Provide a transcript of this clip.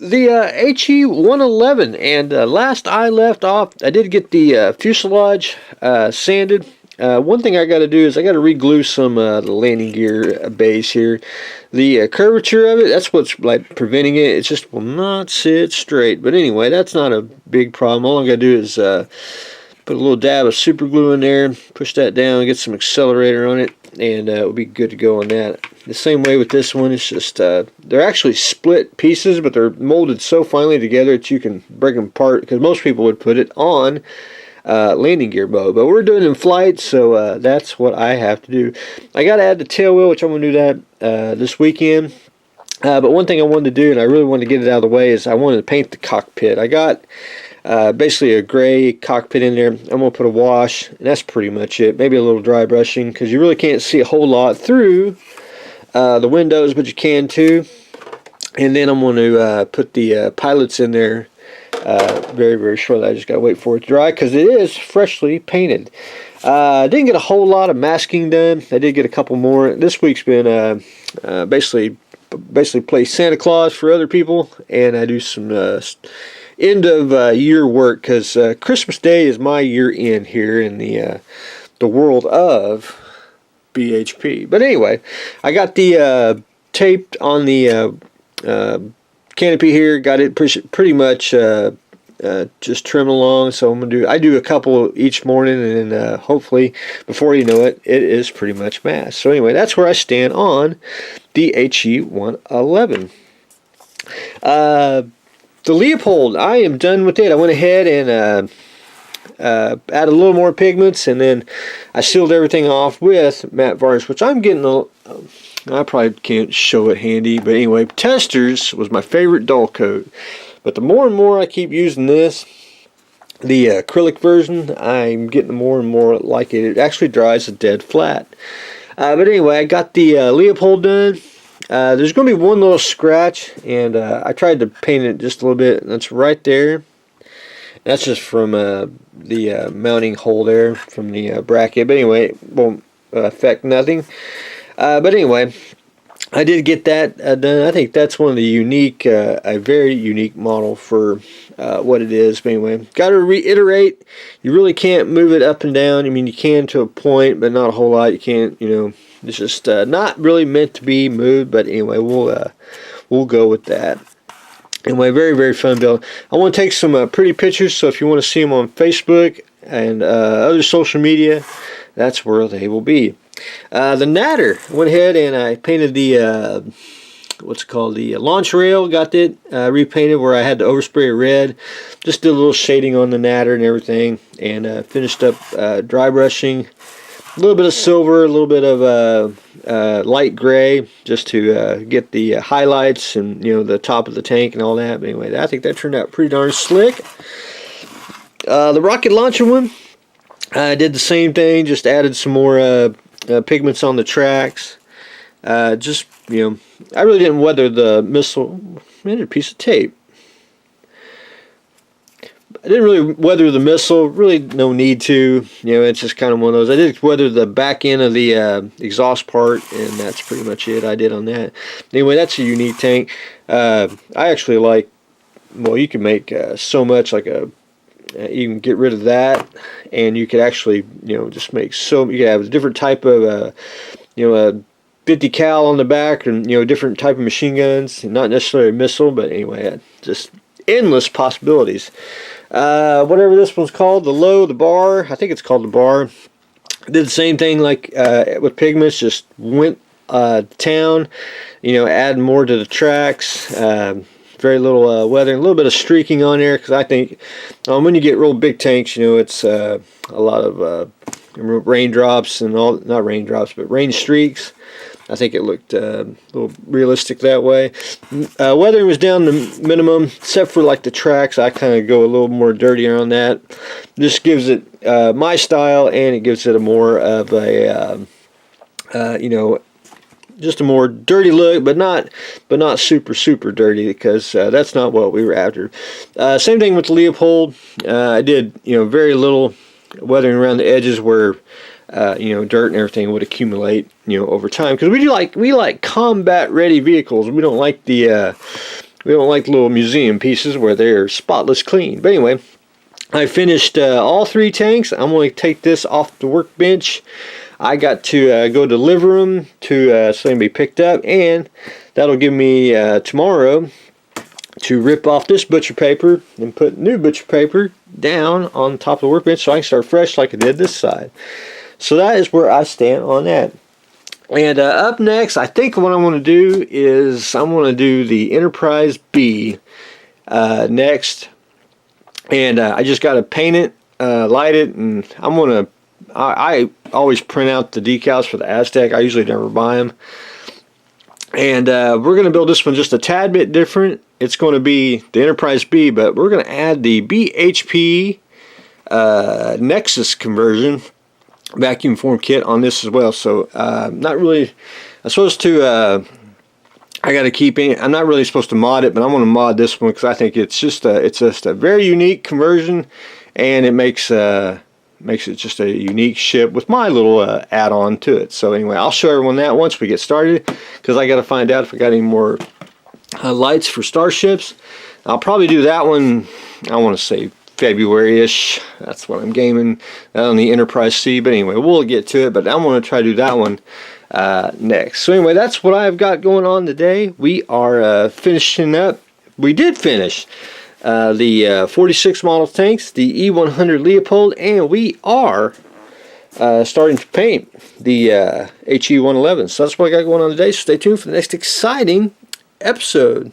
The HE111, and last I left off, I did get the fuselage sanded. One thing I got to do is I got to re-glue some the landing gear base here. The curvature of it, that's what's like preventing it. It just will not sit straight. But anyway, that's not a big problem. All I got to do is put a little dab of super glue in there, push that down, get some accelerator on it, and we'll be good to go on that. The same way with this one, it's just they're actually split pieces, but they're molded so finely together that you can break them apart, because most people would put it on landing gear mode, but we're doing it in flight, so that's what I have to do. I got to add the tail wheel, which I'm going to do that this weekend. But one thing I wanted to do, and I really wanted to get it out of the way, is I wanted to paint the cockpit. I got basically a gray cockpit in there. I'm going to put a wash, and that's pretty much it. Maybe a little dry brushing, because you really can't see a whole lot through the windows, but you can too. And then I'm going to put the pilots in there very, very shortly. I just got to wait for it to dry, because it is freshly painted. I didn't get a whole lot of masking done. I did get a couple more. This week's been basically play Santa Claus for other people, and I do some end of year work, because Christmas Day is my year end here in the world of BHP. But anyway, I got the taped on the canopy here. Got it pretty much just trim along. So I do a couple each morning, and then hopefully before you know it, it is pretty much masked. So anyway, that's where I stand on the HE111. The Leopold, I am done with it. I went ahead and add a little more pigments, and then I sealed everything off with matte varnish, which I'm getting I probably can't show it handy, but anyway, Testers was my favorite dull coat. But the more and more I keep using this, the acrylic version, I'm getting more and more like it. It actually dries a dead flat. But anyway, I got the Leopold done. There's going to be one little scratch, and I tried to paint it just a little bit, and that's right there. That's just from the mounting hole there from the bracket. But anyway, it won't affect nothing. But anyway, I did get that done. I think that's one of the unique, a very unique model for what it is. But anyway, got to reiterate, you really can't move it up and down. I mean, you can to a point, but not a whole lot. You can't, it's just not really meant to be moved. But anyway, we'll go with that. Anyway, very, very fun build. I want to take some pretty pictures, so if you want to see them on Facebook and other social media, that's where they will be. The Natter, I went ahead and I painted the what's it called, the launch rail. Got it repainted where I had to overspray it red. Just did a little shading on the Natter and everything, and finished up dry brushing. A little bit of silver, a little bit of light gray, just to get the highlights and the top of the tank and all that. But anyway, I think that turned out pretty darn slick. The rocket launcher one, I did the same thing, just added some more pigments on the tracks. Just, I really didn't weather the missile. I made a piece of tape. I didn't really weather the missile. Really no need to. It's just kind of one of those. I did weather the back end of the exhaust part, and that's pretty much it I did on that. Anyway, that's a unique tank. I actually like, well, you can make so much, like you can get rid of that, and you could actually, just make you could have a different type of, a 50 cal on the back, and, different type of machine guns, and not necessarily a missile, but anyway, just endless possibilities. Whatever this one's called, the bar, I think it's called the bar. Did the same thing like with pigments, just went to town, add more to the tracks. Very little weathering, a little bit of streaking on there, because I think when you get real big tanks, it's a lot of raindrops and all, not raindrops, but rain streaks. I think it looked a little realistic that way. Weathering was down to minimum, except for like the tracks. I kind of go a little more dirtier on that. This gives it my style, and it gives it a more of a, just a more dirty look, but not super dirty, because that's not what we were after. Same thing with the Leopold. I did very little weathering around the edges where dirt and everything would accumulate over time, because we like combat ready vehicles. We don't like the We don't like little museum pieces where they're spotless clean. But anyway, I finished all 3 tanks. I'm going to take this off the workbench. I got to go deliver them to so they can be picked up, and that'll give me tomorrow to rip off this butcher paper and put new butcher paper down on top of the workbench so I can start fresh like I did this side. So that is where I stand on that. And up next, I think what I'm going to do is I'm going to do the Enterprise B next. And I just got to paint it, light it, and I'm going to, I always print out the decals for the Aztec. I usually never buy them. And we're going to build this one just a tad bit different. It's going to be the Enterprise B, but we're going to add the BHP Nexus conversion vacuum form kit on this as well. So not really, I'm supposed to, I got to keep it. I'm not really supposed to mod it, but I'm going to mod this one because I think it's just a very unique conversion, and it makes it just a unique ship with my little add-on to it. So anyway, I'll show everyone that once we get started, because I got to find out if I got any more lights for starships. I'll probably do that one, I want to say February-ish. That's what I'm gaming on the Enterprise C. But anyway, we'll get to it. But I'm going to try to do that one next. So anyway, that's what I've got going on today. We are finishing up. We did finish the 46 model tanks, the E100 Leopold, and we are starting to paint the HE111. So that's what I got going on today. So stay tuned for the next exciting episode.